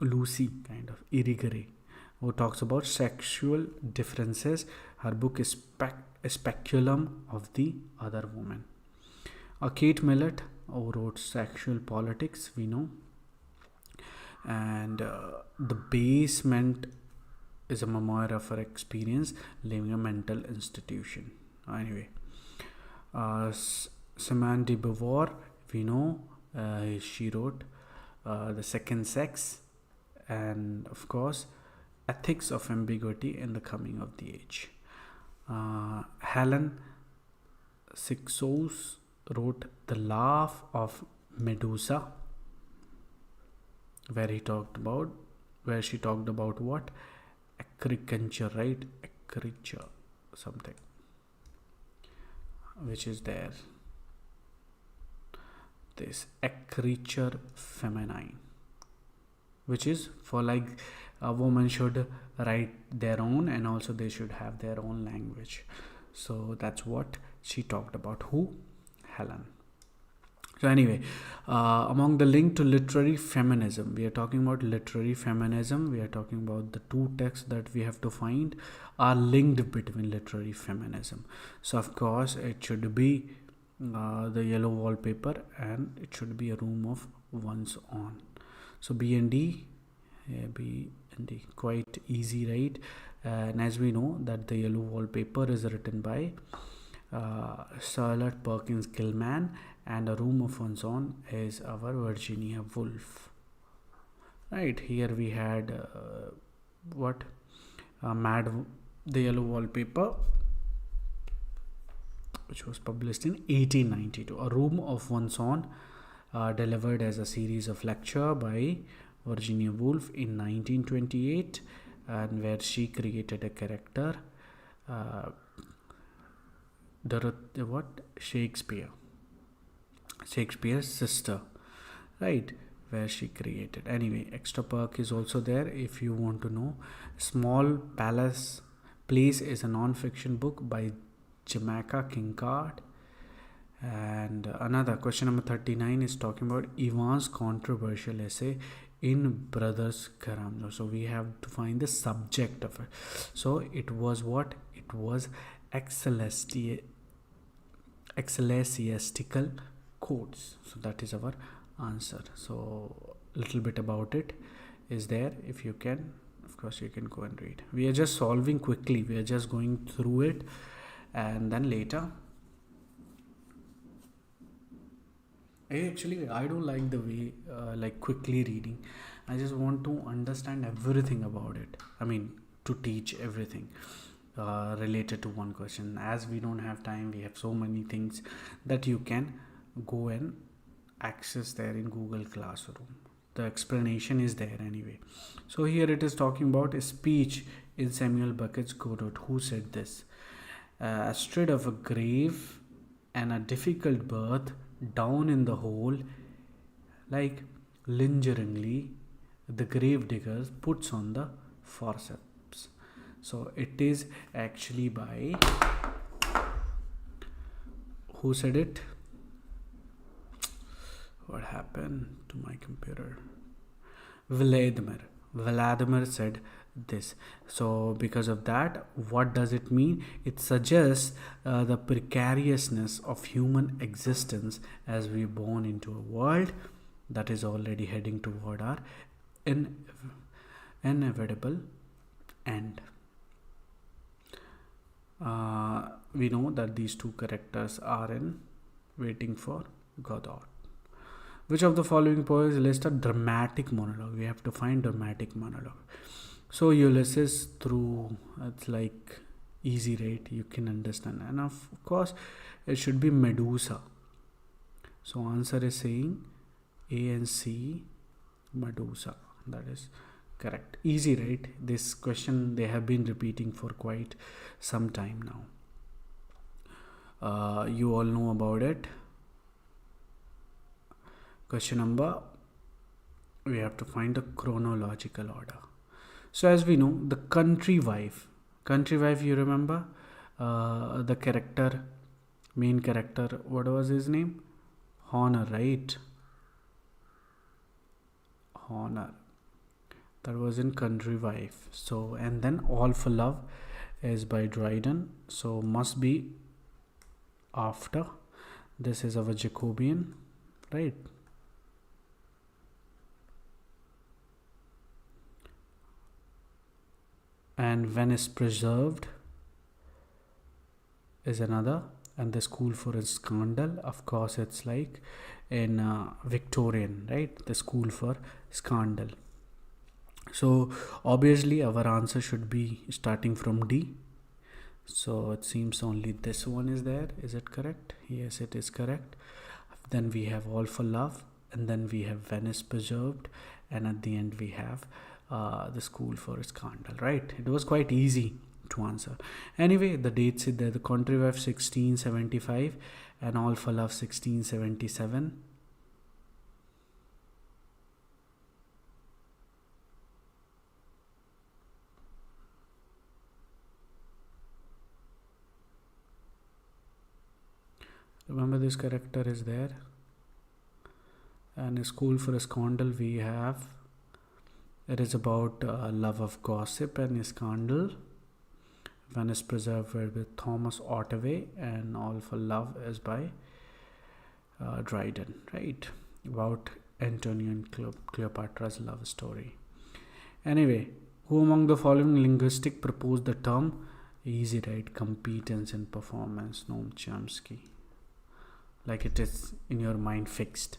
Speaker 1: Lucy kind of Irigere, who talks about sexual differences. Her book is Speculum of the Other Woman. Kate Millett, who wrote Sexual Politics, we know, and The Basement is a memoir of her experience living a mental institution. Anyway, Simone de Beauvoir, we know, she wrote The Second Sex, and of course Ethics of Ambiguity in the Coming of the Age. Helen Sixous wrote The Laugh of Medusa, where she talked about what? Agriculture, right? Agriculture, something, which is there. This agriculture feminine, which is for like a woman should write their own, and also they should have their own language. So that's what she talked about. Who? Helen. So anyway, among the link to literary feminism, we are talking about literary feminism. We are talking about the two texts that we have to find are linked between literary feminism. So of course it should be The Yellow Wallpaper, and it should be A Room of One's Own. So B and D, quite easy, right? And as we know that The Yellow Wallpaper is written by Charlotte Perkins Gilman, and A Room of One's Own is our Virginia Woolf. Right, here we had The Yellow Wallpaper, which was published in 1892. A Room of One's Own, delivered as a series of lecture by Virginia Woolf in 1928, and where she created a character, Shakespeare's sister, right, where she created. Anyway, extra perk is also there if you want to know. Small Place is a non-fiction book by Jamaica Kincaid. And another question, number 39, is talking about Ivan's controversial essay in Brothers Karamazov. So we have to find the subject of it. So it was what? It was ecclesiastical codes. So that is our answer. So little bit about it is there. If you can, of course you can go and read. We are just solving quickly. We are just going through it, and then later. Actually, I don't like the way like quickly reading. I just want to understand everything about it. I mean, to teach everything related to one question. As we don't have time, we have so many things that you can go and access there in Google Classroom. The explanation is there anyway. So here it is talking about a speech in Samuel Beckett's Godot. Who said this? Astrid of a grave and a difficult birth, down in the hole, like lingeringly, the grave diggers puts on the forceps. So it is actually by, who said it? What happened to my computer? Vladimir said this. So because of that, what does it mean? It suggests the precariousness of human existence as we are born into a world that is already heading toward our inevitable end. We know that these two characters are in Waiting for Godot. Which of the following poems list a dramatic monologue? We have to find dramatic monologue. So Ulysses, through, it's like easy, right? You can understand. And of course, it should be Medusa. So answer is saying A and C, Medusa. That is correct. Easy, right? This question they have been repeating for quite some time now. You all know about it. Question number, we have to find the chronological order. So as we know, the country wife, you remember the character, main character, what was his name? Honor, right? Honor. That was in Country Wife. So, and then All for Love is by Dryden. So must be after. This is our Jacobean, right? And Venice Preserved is another, and The School for a Scandal, of course it's like in Victorian, right? The School for Scandal. So obviously our answer should be starting from D. So it seems only this one is there. Is it correct? Yes, it is correct. Then we have All for Love, and then we have Venice Preserved, and at the end we have The School for a Scandal, right? It was quite easy to answer. Anyway, the dates is there. The Country Wife 1675 and All for Love 1677. Remember, this character is there. And A School for a Scandal we have, it is about love of gossip and scandal. Venice Preserved with Thomas Ottaway, and All for Love is by Dryden, right? About Antonio and Cleopatra's love story. Anyway, who among the following linguistic proposed the term? Easy, right? Competence in performance. Noam Chomsky. Like it is in your mind fixed.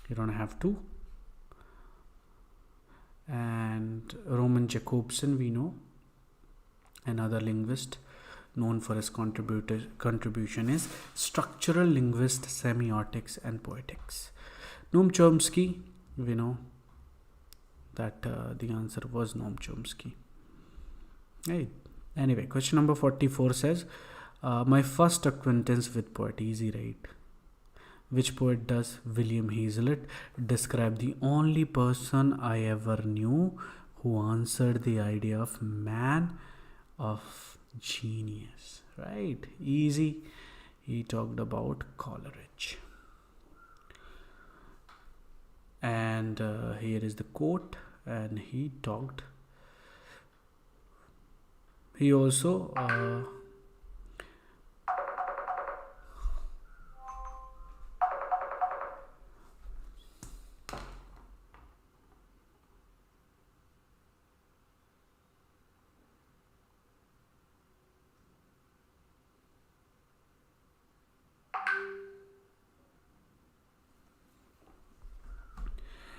Speaker 1: You don't have to. And Roman Jakobson, we know, another linguist known for his contribution is structural linguist, semiotics and poetics. Noam Chomsky, we know that the answer was Noam Chomsky. Right. Anyway, question number 44 says, my first acquaintance with poet. Easy, right? Which poet does William Hazlitt describe the only person I ever knew who answered the idea of man of genius? Right? Easy. He talked about Coleridge. And here is the quote. And he also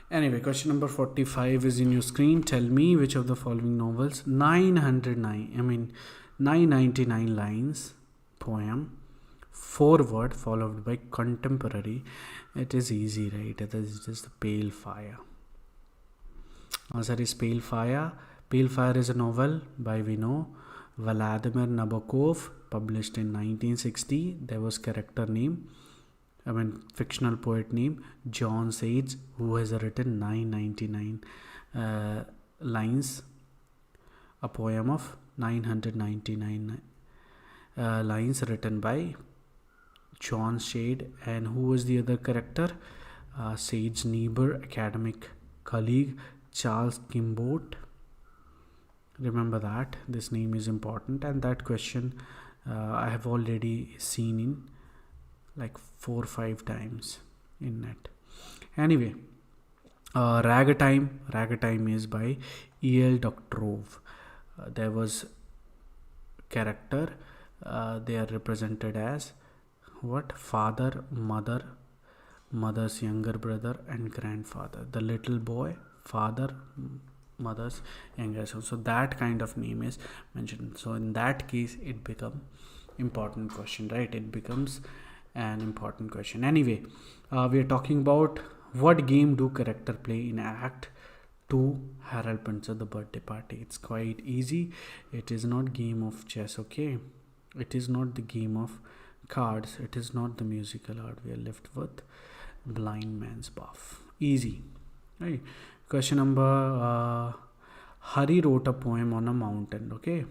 Speaker 1: Anyway, question number 45 is in your screen. Tell me which of the following novels, 999 lines poem forward followed by contemporary. It is easy, right? It is just pale fire. Answer is Pale Fire. Pale Fire is a novel by, we know, Vladimir Nabokov, published in 1960. There was character name, fictional poet name, John Sage, who has written 999 lines, a poem of 999 lines written by John Shade. And who was the other character? Sage's neighbor, academic colleague, Charles Kimbot. Remember that this name is important, and that question I have already seen in like 4 or 5 times in net. Anyway, Ragtime is by E.L. Doctorov. There was character, they are represented as what? Father, mother, mother's younger brother, and grandfather. The little boy, father, mother's younger son. So that kind of name is mentioned. So in that case, it becomes important question, right? It becomes an important question. Anyway, we are talking about what game do character play in Act 2 Harold Pinter the Birthday Party. It's quite easy. It is not game of chess, okay? It is not the game of cards. It is not the musical art. We are left with blind man's buff. Easy, right? Question number, Hari wrote a poem on a mountain, okay?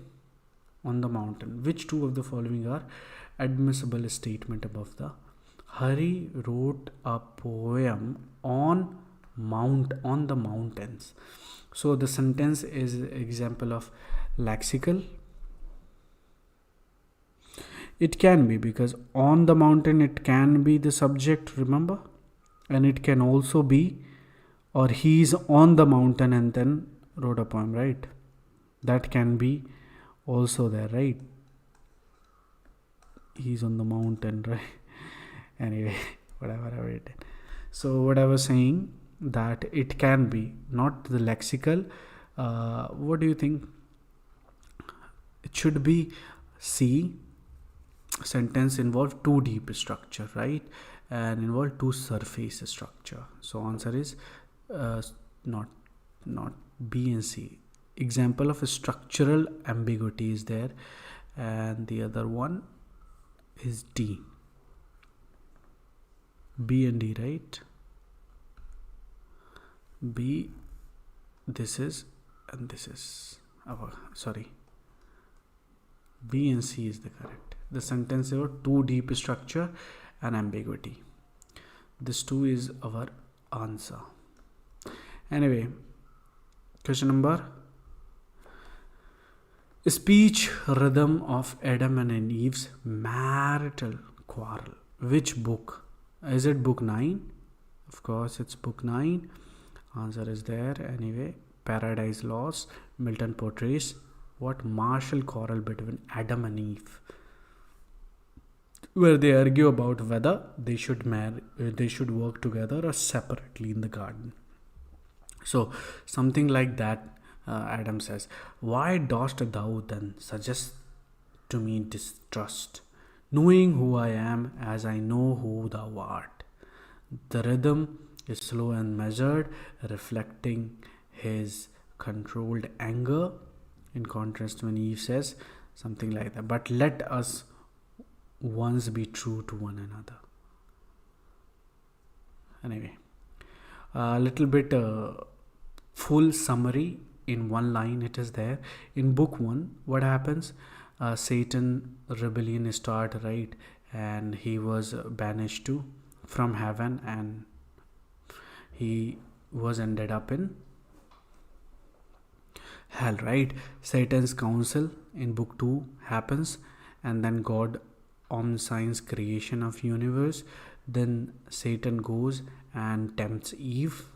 Speaker 1: On the mountain. Which two of the following are admissible statement above the? Hari wrote a poem on the mountains. So the sentence is example of lexical. It can be, because on the mountain, it can be the subject, remember? And it can also be, or he's on the mountain and then wrote a poem, right? That can be also there, right? He's on the mountain, right? Anyway, whatever I read. So what I was saying, that it can be, not the lexical. What do you think? It should be C. Sentence involve two deep structure, right? And involve two surface structure. So answer is not B and C. Example of a structural ambiguity is there, and the other one is D. B and D, right? B, this is, and this is our, sorry, B and C is the correct. The sentence is two deep structure and ambiguity. This two is our answer. Anyway, question number, speech rhythm of Adam and Eve's marital quarrel. Which book? Is it book 9? Of course, it's book 9. Answer is there. Anyway, Paradise Lost. Milton portrays what martial quarrel between Adam and Eve, where they argue about whether they should work together or separately in the garden. So something like that. Adam says, "Why dost thou then suggest to me distrust, knowing who I am as I know who thou art?" The rhythm is slow and measured, reflecting his controlled anger, in contrast when Eve says something like that, "But let us once be true to one another." Anyway, a little bit full summary in one line it is there. In book 1, what happens? Satan rebellion start, right? And he was banished from heaven, and he was ended up in hell, right? Satan's council in book 2 happens, and then God omniscience creation of universe. Then Satan goes and tempts Eve.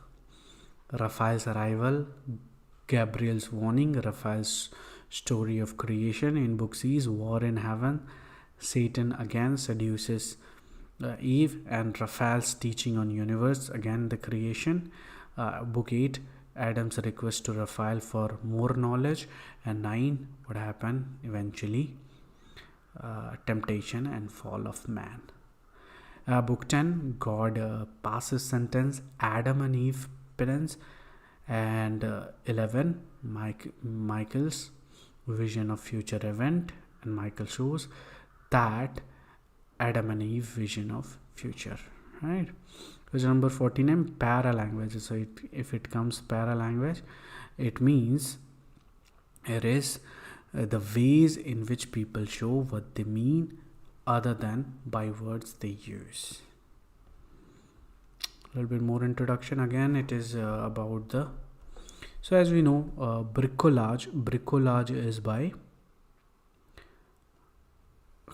Speaker 1: Raphael's arrival, Gabriel's warning, Raphael's story of creation. In book C is war in heaven. Satan again seduces Eve, and Raphael's teaching on universe, again the creation. Book 8, Adam's request to Raphael for more knowledge. And 9, what happened eventually? temptation and fall of man. Book 10, God passes sentence, Adam and Eve penance. And 11, Michael's vision of future event, and Michael shows that Adam and Eve vision of future, right? Question number 49, paralanguage. So if it comes paralanguage, it means it is the ways in which people show what they mean other than by words they use. A little bit more introduction. Again, it is about the, so as we know, bricolage is by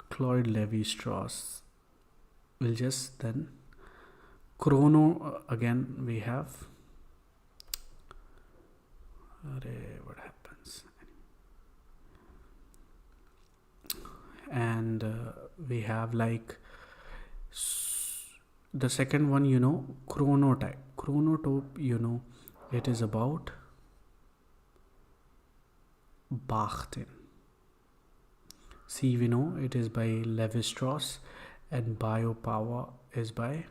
Speaker 1: Claude Levi-Strauss. We'll just then chrono, again we have, what happens, and we have like the second one, you know, chronotype. It is about Bakhtin. C, we know it is by Levi-Strauss, and biopower is by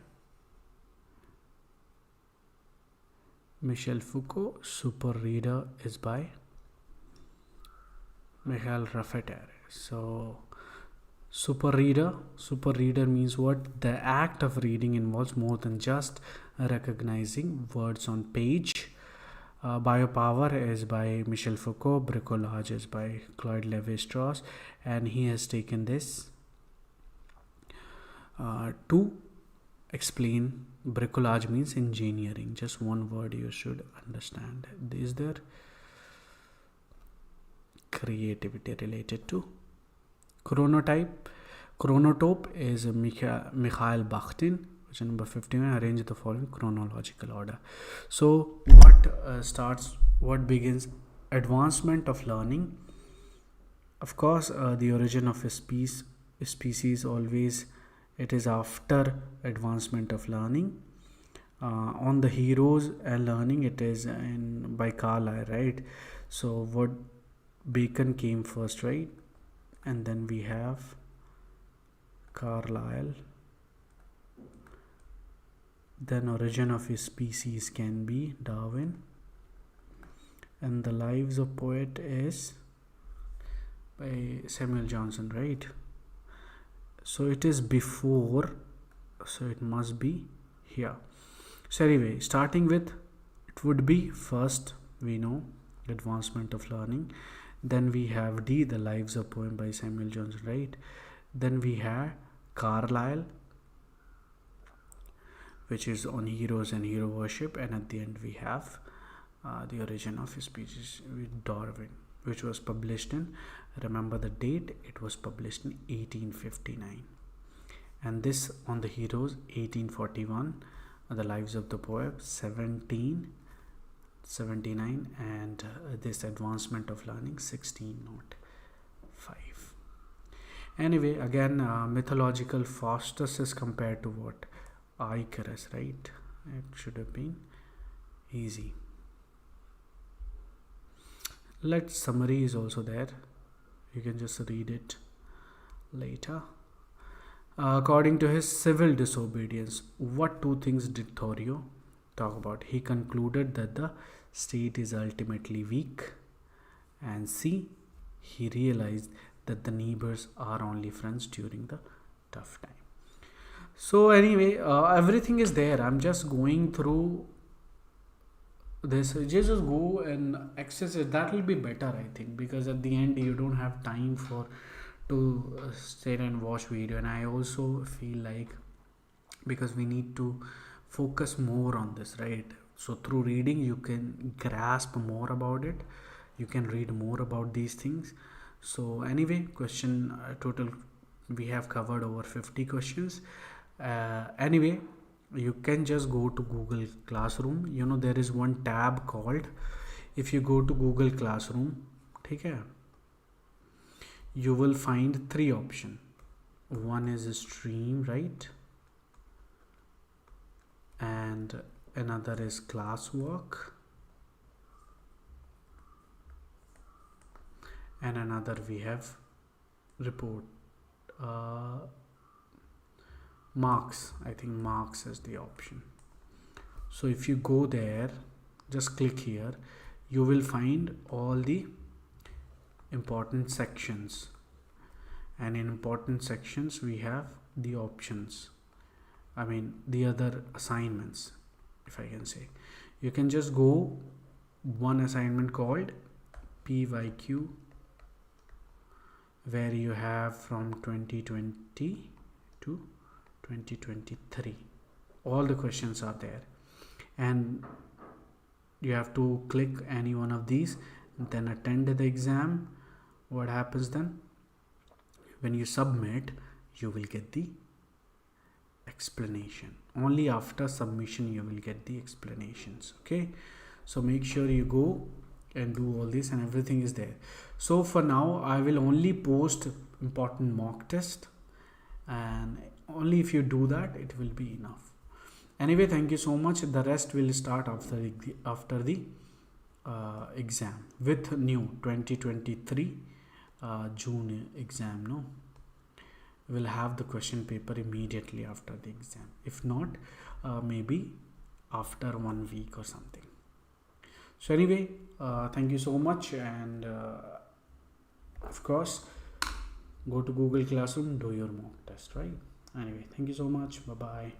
Speaker 1: Michel Foucault. Super reader is by Michael Raffaele. So super reader means what? The act of reading involves more than just recognizing words on page. Biopower is by Michel Foucault. Bricolage is by Claude Levi-Strauss, and he has taken this to explain. Bricolage means engineering. Just one word you should understand. Is there creativity related to chronotype is Mikhail Bakhtin. Question number 51, arrange the following chronological order. So what begins? Advancement of learning. Of course, the origin of a species always, it is after advancement of learning. On the heroes and learning, it is by Carlyle, right? So what, Bacon came first, right? And then we have Carlyle. Then origin of a species can be Darwin, and the lives of poet is by Samuel Johnson, right? So it is before, so it must be here. So anyway, starting with, it would be first, we know, advancement of learning. Then we have D, the lives of poem by Samuel Johnson, right? Then we have Carlyle, which is on heroes and hero worship, and at the end we have the origin of species with Darwin, which was published in, remember the date, it was published in 1859. And this on the heroes 1841, the lives of the poet 1779, and this advancement of learning 1605. Anyway, again, mythological Faustus is compared to what? Icarus, right? It should have been easy. Summary is also there, you can just read it later. According to his civil disobedience, what two things did Thoreau talk about? He concluded that the state is ultimately weak, and C, he realized that the neighbors are only friends during the tough time. So anyway, everything is there. I'm just going through this. Just go and access it. That will be better, I think, because at the end you don't have time to sit and watch video. And I also feel like, because we need to focus more on this, right? So through reading you can grasp more about it, you can read more about these things. So anyway, question total we have covered over 50 questions. Anyway, you can just go to Google Classroom. You know, there is one tab called, if you go to Google Classroom, okay, you will find 3 options. One is a stream, right? And another is classwork, and another we have report. uh, marks. I think marks is the option. So if you go there, just click here, you will find all the important sections, and in important sections we have the options, I mean the other assignments, if I can say. You can just go one assignment called PYQ, where you have from 2020 to 2023, all the questions are there, and you have to click any one of these and then attend the exam. What happens then? When you submit, you will get the explanation. Only after submission you will get the explanations. Okay, so make sure you go and do all this, and everything is there. So for now I will only post important mock test, and only if you do that it will be enough. Anyway, thank you so much. The rest will start after the exam with new 2023 June exam. No, we'll have the question paper immediately after the exam. If not, maybe after 1 week or something. So anyway, thank you so much, and of course go to Google Classroom, do your mock test, right? Anyway, thank you so much. Bye bye.